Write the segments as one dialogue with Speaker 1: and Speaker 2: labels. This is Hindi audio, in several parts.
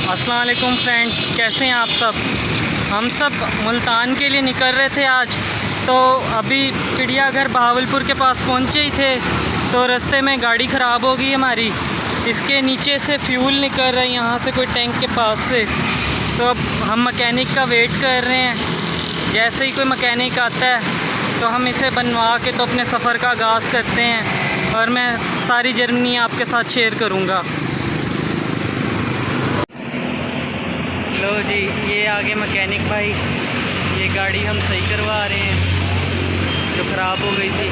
Speaker 1: अस्सलाम वालेकुम फ्रेंड्स, कैसे हैं आप सब। हम सब मुल्तान के लिए निकल रहे थे आज। तो अभी चिड़ियाघर बहावलपुर के पास पहुंचे ही थे तो रास्ते में गाड़ी ख़राब हो गई हमारी। इसके नीचे से फ्यूल निकल रहा है यहाँ से कोई टैंक के पास से। तो अब हम मैकेनिक का वेट कर रहे हैं। जैसे ही कोई मैकेनिक आता है तो हम इसे बनवा के तो अपने सफ़र का आगाज़ करते हैं और मैं सारी जर्नी आपके साथ शेयर करूँगा। लो जी, ये आगे मैकेनिक भाई, ये गाड़ी हम सही करवा रहे हैं जो ख़राब हो गई थी।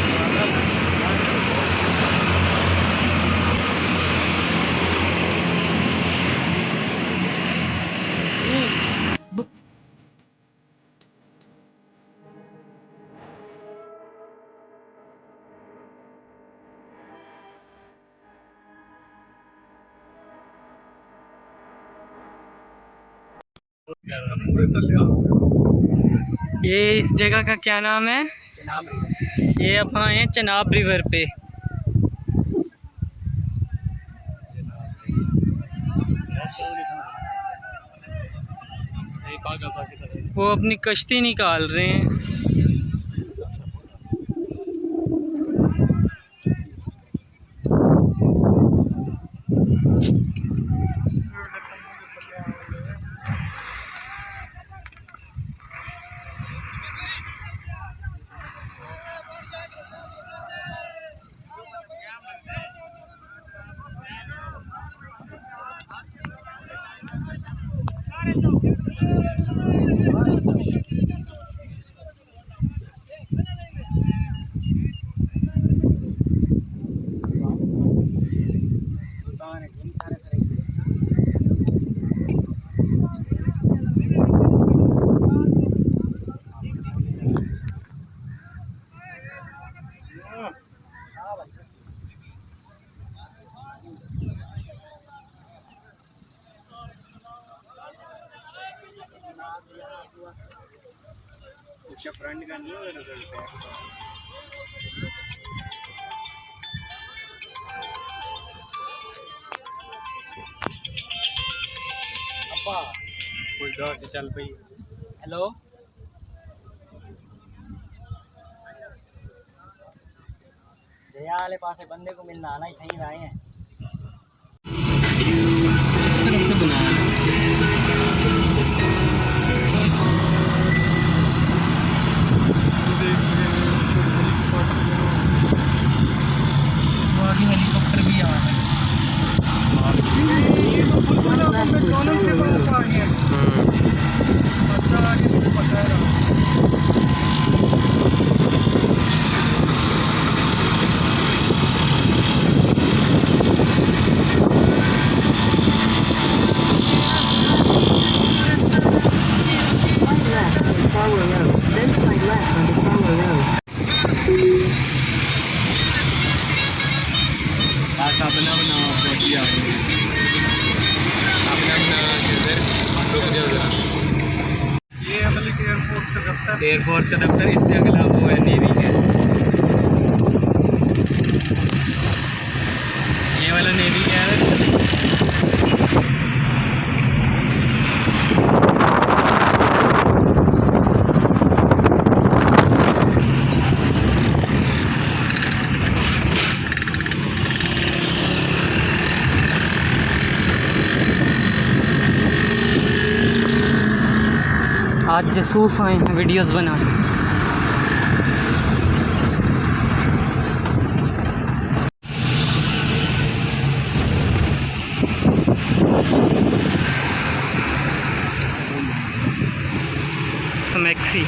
Speaker 1: ये इस जगह का क्या नाम है? ये अब आए हैं चनाब रिवर पे। वो अपनी कश्ती निकाल रहे हैं। फ्रंट का नहीं होगा रिजल्ट अपा कोई दो से चल पई। हेलो, दया वाले पास बंदे को मिलना आना ही सही रहे हैं। इस तरफ से बनाया हेलीकॉप्टर भी आ रहा है। एयरफोर्स का दफ्तर, इससे अगला वो है नेवी है। ये वाला नेवी है। आज जासूस आए हैं वीडियोस बनाने। स्मैक्सी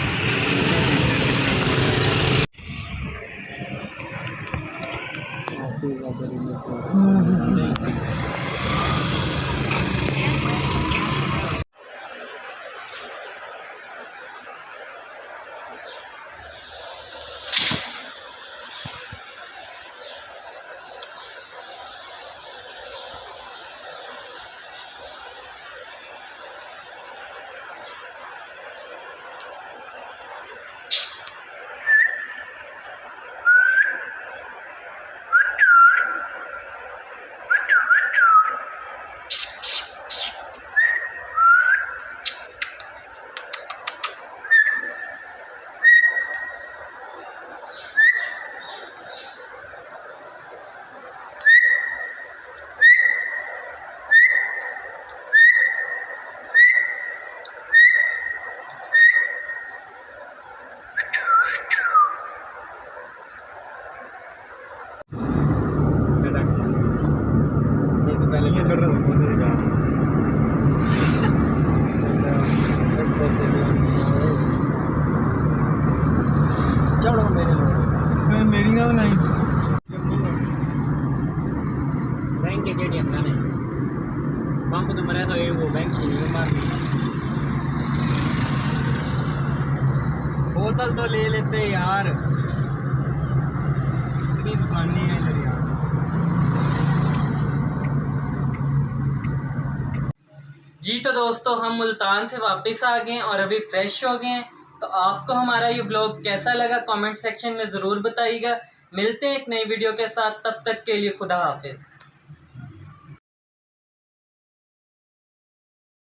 Speaker 2: मेरी ना बनाई
Speaker 1: बैंक के ATM ना नहीं पंप तो मरे तो वो बैंक की नहीं मारनी
Speaker 2: बोतल तो ले लेते यार, इतनी दुकान नहीं है इधर यार।
Speaker 1: जी तो दोस्तों हम मुल्तान से वापस आ गए और अभी फ्रेश हो गए हैं। तो आपको हमारा ये ब्लॉग कैसा लगा कमेंट सेक्शन में ज़रूर बताइएगा। मिलते हैं एक नई वीडियो के साथ, तब तक के लिए खुदा हाफिज़।